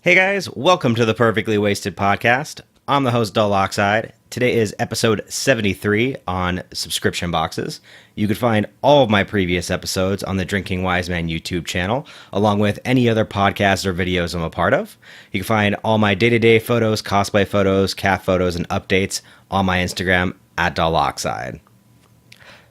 Hey guys, welcome to the Perfectly Wasted podcast. I'm the host DullOxide. Today is episode 73 on subscription boxes. You can find all of my previous episodes on the Drinking Wisemen YouTube channel, along with any other podcasts or videos I'm a part of. You can find all my day-to-day photos, cosplay photos, cat photos, and updates on my Instagram at DullOxide.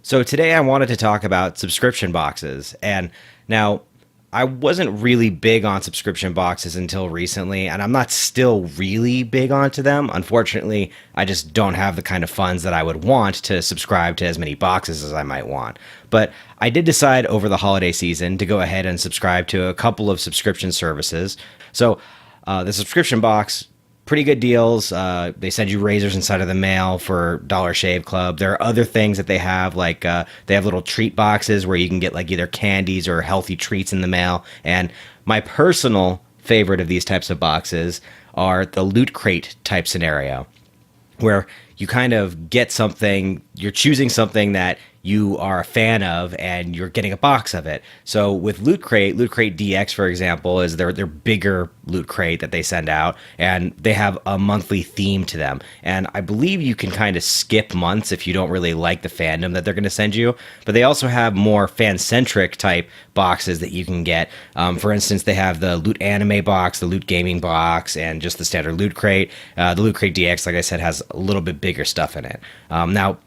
So today I wanted to talk about subscription boxes. And now, I wasn't really big on subscription boxes until recently, and I'm not still really big onto them. Unfortunately, I just don't have the kind of funds that I would want to subscribe to as many boxes as I might want. But I did decide over the holiday season to go ahead and subscribe to a couple of subscription services. So the subscription box, pretty good deals. They send you razors inside of the mail for Dollar Shave Club. There are other things that they have, like they have little treat boxes where you can get like either candies or healthy treats in the mail. And my personal favorite of these types of boxes are the Loot Crate type scenario, where you kind of get something, you're choosing something that you are a fan of and you're getting a box of it. So with Loot Crate DX, for example, is their bigger Loot Crate that they send out, and they have a monthly theme to them. And I believe you can kind of skip months if you don't really like the fandom that they're going to send you. But they also have more fan-centric type boxes that you can get. For instance, they have the Loot Anime box, the Loot Gaming box, and just the standard Loot Crate. The Loot Crate DX, like I said, has a little bit bigger stuff in it. Now,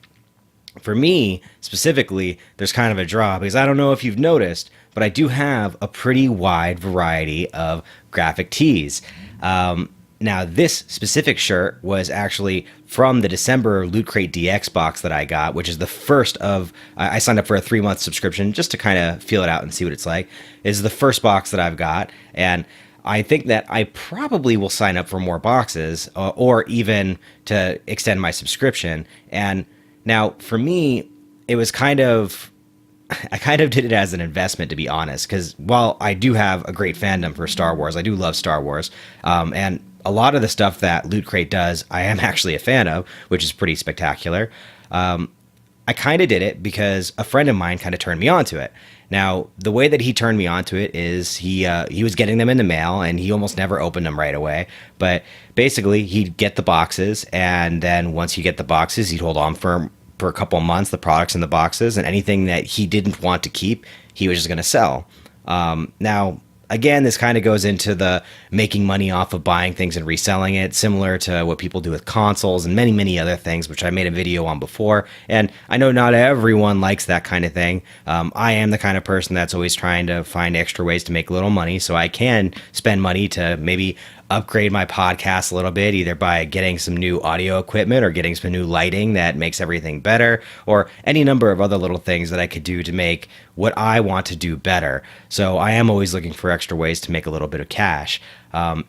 for me, specifically, there's kind of a draw because I don't know if you've noticed, but I do have a pretty wide variety of graphic tees. Now, this specific shirt was actually from the December Loot Crate DX box that I got, which is the first of, I signed up for a 3-month subscription just to kind of feel it out and see what it's like. This is the first box that I've got, and I think that I probably will sign up for more boxes or even to extend my subscription. And now, for me, it was I kind of did it as an investment, to be honest, because while I do have a great fandom for Star Wars, I do love Star Wars, and a lot of the stuff that Loot Crate does, I am actually a fan of, which is pretty spectacular. I kind of did it because a friend of mine kind of turned me on to it. Now, the way that he turned me on to it is he was getting them in the mail, and he almost never opened them right away. But basically, he'd get the boxes, and then once you get the boxes, he'd hold on for a couple of months, the products in the boxes, and anything that he didn't want to keep, he was just going to sell. Now, again, this kind of goes into the making money off of buying things and reselling it, similar to what people do with consoles and many, many other things, which I made a video on before. And I know not everyone likes that kind of thing. I am the kind of person that's always trying to find extra ways to make a little money, so I can spend money to maybe upgrade my podcast a little bit, either by getting some new audio equipment or getting some new lighting that makes everything better, or any number of other little things that I could do to make what I want to do better. So I am always looking for extra ways to make a little bit of cash.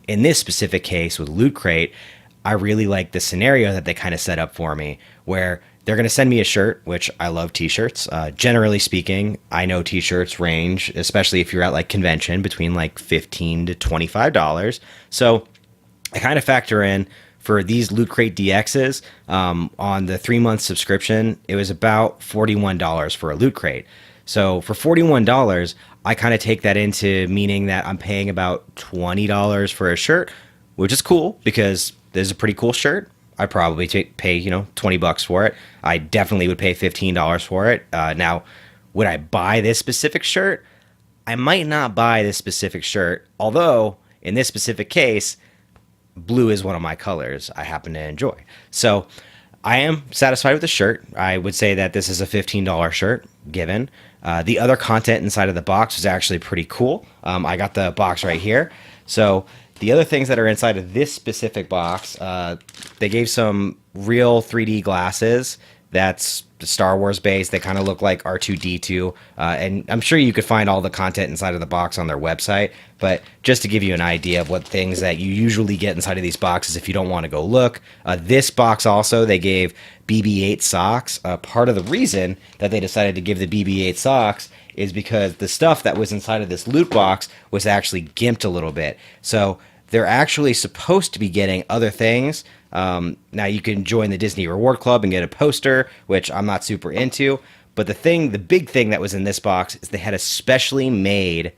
In this specific case with Loot Crate, I really like the scenario that they kind of set up for me, where they're going to send me a shirt, which I love t-shirts. Generally speaking, I know t-shirts range, especially if you're at like convention, between like $15 to $25. So I kind of factor in for these Loot Crate DXs on the 3-month subscription, it was about $41 for a Loot Crate. So for $41, I kind of take that into meaning that I'm paying about $20 for a shirt, which is cool because this is a pretty cool shirt. I'd probably pay, $20 for it. I definitely would pay $15 for it. Now, would I buy this specific shirt? I might not buy this specific shirt, although in this specific case, blue is one of my colors I happen to enjoy. So I am satisfied with the shirt. I would say that this is a $15 shirt, given. The other content inside of the box was actually pretty cool. I got the box right here. So the other things that are inside of this specific box, they gave some real 3D glasses that's Star Wars based. They kind of look like R2-D2. And I'm sure you could find all the content inside of the box on their website. But just to give you an idea of what things that you usually get inside of these boxes if you don't want to go look. This box also, they gave BB-8 socks. Part of the reason that they decided to give the BB-8 socks is because the stuff that was inside of this loot box was actually gimped a little bit. So they're actually supposed to be getting other things. Now you can join the Disney Reward Club and get a poster, which I'm not super into. But the big thing that was in this box is they had a specially made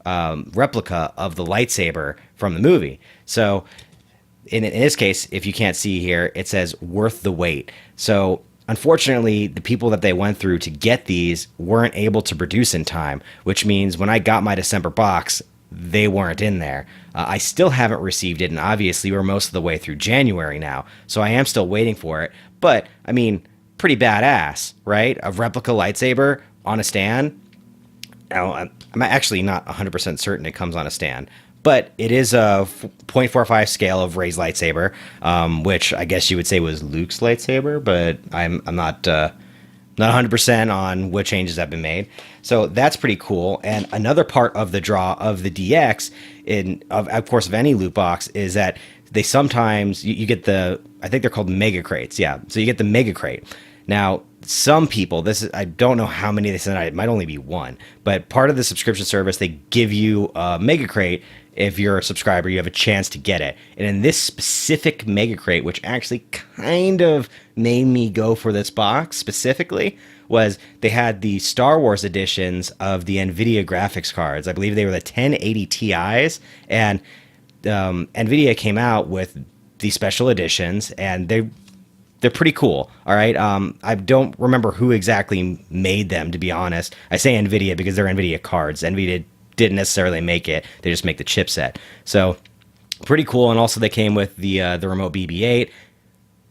replica of the lightsaber from the movie. So in this case, if you can't see here, it says worth the wait. So unfortunately, the people that they went through to get these weren't able to produce in time, which means when I got my December box, they weren't in there. I still haven't received it, and obviously we're most of the way through January now, so I am still waiting for it. But, I mean, pretty badass, right? A replica lightsaber on a stand. Now, I'm actually not 100% certain it comes on a stand, but it is a 0.45 scale of Rey's lightsaber, which I guess you would say was Luke's lightsaber, but I'm not 100% on what changes have been made. So that's pretty cool. And another part of the draw of the DX, of course, of any loot box, is that they sometimes, you get I think they're called mega crates. Yeah. So you get the mega crate. Now, some people, I don't know how many they sent out, it might only be one, but part of the subscription service, they give you a mega crate. If you're a subscriber, you have a chance to get it. And in this specific mega crate, which actually kind of made me go for this box specifically, was they had the Star Wars editions of the NVIDIA graphics cards. I believe they were the 1080 Ti's, and NVIDIA came out with these special editions, and they're pretty cool. All right. I don't remember who exactly made them, to be honest. I say NVIDIA because they're NVIDIA cards. NVIDIA didn't necessarily make it. They just make the chipset. So pretty cool. And also they came with the remote BB-8.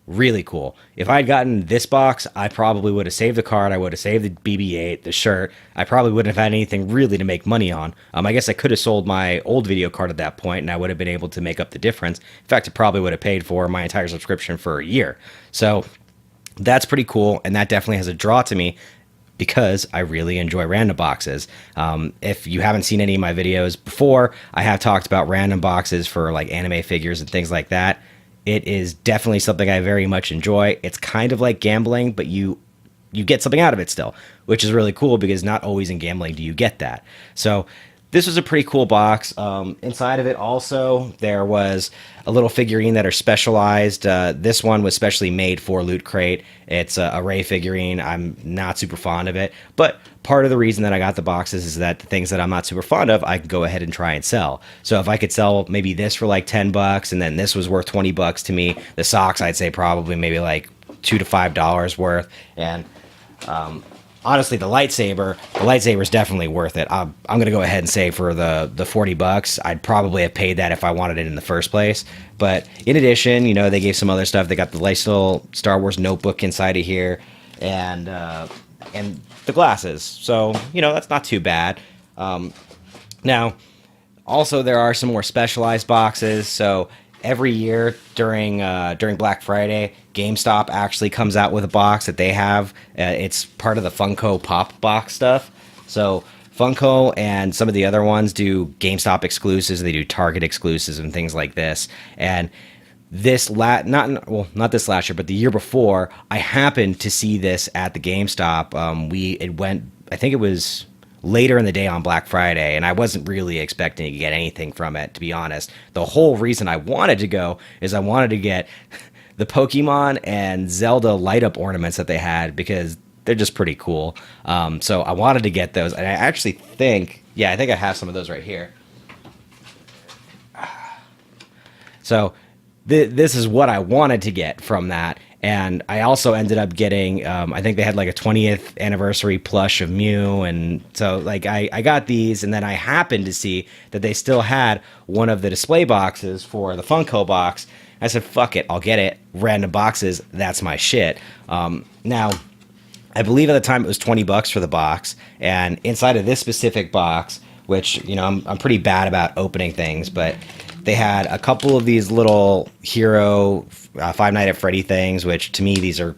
Really cool. If I had gotten this box, I probably would have saved the card. I would have saved the BB-8, the shirt. I probably wouldn't have had anything really to make money on. I guess I could have sold my old video card at that point, and I would have been able to make up the difference. In fact, it probably would have paid for my entire subscription for a year. So that's pretty cool, and that definitely has a draw to me, because I really enjoy random boxes. If you haven't seen any of my videos before, I have talked about random boxes for like anime figures and things like that. It is definitely something I very much enjoy. It's kind of like gambling, but you get something out of it still, which is really cool, because not always in gambling do you get that. So this was a pretty cool box. Inside of it also, there was a little figurine that are specialized. This one was specially made for Loot Crate. It's a Rey figurine. I'm not super fond of it, but part of the reason that I got the boxes is that the things that I'm not super fond of, I can go ahead and try and sell. So if I could sell maybe this for like $10, and then this was worth $20 to me, the socks I'd say probably maybe like $2 to $5 worth, and honestly, the lightsaber is definitely worth it. I'm going to go ahead and say for the $40, I'd probably have paid that if I wanted it in the first place. But in addition, they gave some other stuff. They got the nice little Star Wars notebook inside of here, and the glasses. So, that's not too bad. Now, also there are some more specialized boxes. So every year during Black Friday, GameStop actually comes out with a box that they have. It's part of the Funko Pop box stuff. So Funko and some of the other ones do GameStop exclusives. They do Target exclusives and things like this. And this not this last year, but the year before, I happened to see this at the GameStop. I think it was later in the day on Black Friday, and I wasn't really expecting to get anything from it, to be honest. The whole reason I wanted to go is I wanted to get the Pokemon and Zelda light up ornaments that they had, because they're just pretty cool. So I wanted to get those, and I actually think I have some of those right here. So this is what I wanted to get from that. And I also ended up getting, I think they had like a 20th anniversary plush of Mew. And so like I got these, and then I happened to see that they still had one of the display boxes for the Funko box. I said, fuck it, I'll get it. Random boxes, that's my shit. Now, I believe at the time it was $20 for the box. And inside of this specific box, which, I'm pretty bad about opening things, but they had a couple of these little hero Five Nights at Freddy things, which to me, these are,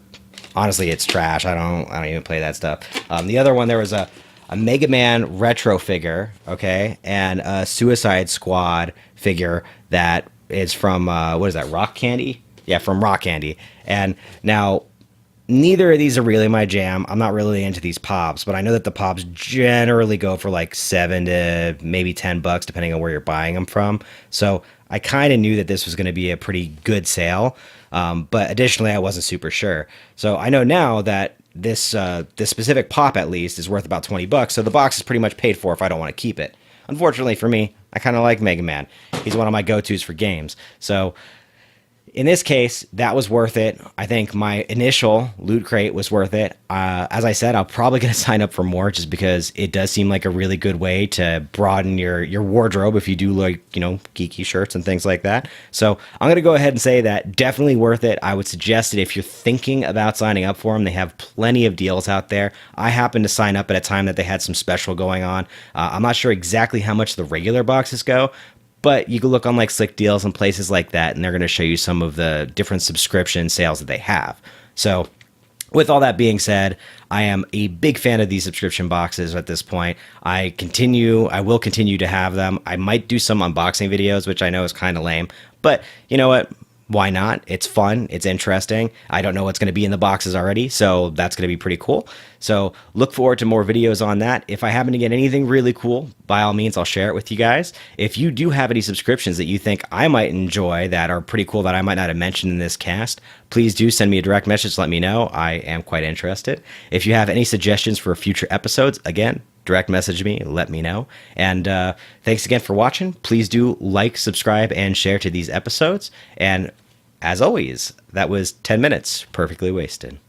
honestly, it's trash. I don't even play that stuff. The other one, there was a Mega Man retro figure, okay, and a Suicide Squad figure that is from, what is that, Rock Candy? Yeah, from Rock Candy. And now, neither of these are really my jam. I'm not really into these pops, but I know that the pops generally go for like $7 to maybe $10, depending on where you're buying them from. So I kind of knew that this was going to be a pretty good sale, but additionally, I wasn't super sure. So I know now that this specific pop, at least, is worth about $20. So the box is pretty much paid for if I don't want to keep it. unfortunately for me, I kind of like Mega Man. He's one of my go-tos for games. So in this case, that was worth it. I think my initial loot crate was worth it. As I said, I'm probably going to sign up for more just because it does seem like a really good way to broaden your wardrobe if you do like, geeky shirts and things like that. So I'm going to go ahead and say that definitely worth it. I would suggest it if you're thinking about signing up for them. They have plenty of deals out there. I happened to sign up at a time that they had some special going on. I'm not sure exactly how much the regular boxes go, but you can look on like Slick Deals and places like that, and they're going to show you some of the different subscription sales that they have. So with all that being said, I am a big fan of these subscription boxes at this point. I will continue to have them. I might do some unboxing videos, which I know is kind of lame, but you know what? Why not? It's fun. It's interesting. I don't know what's going to be in the boxes already, so that's going to be pretty cool. So look forward to more videos on that. If I happen to get anything really cool, by all means, I'll share it with you guys. If you do have any subscriptions that you think I might enjoy that are pretty cool that I might not have mentioned in this cast, please do send me a direct message. Let me know. I am quite interested. If you have any suggestions for future episodes, again, direct message me, let me know. And thanks again for watching. Please do like, subscribe, and share to these episodes. And as always, that was 10 minutes perfectly wasted.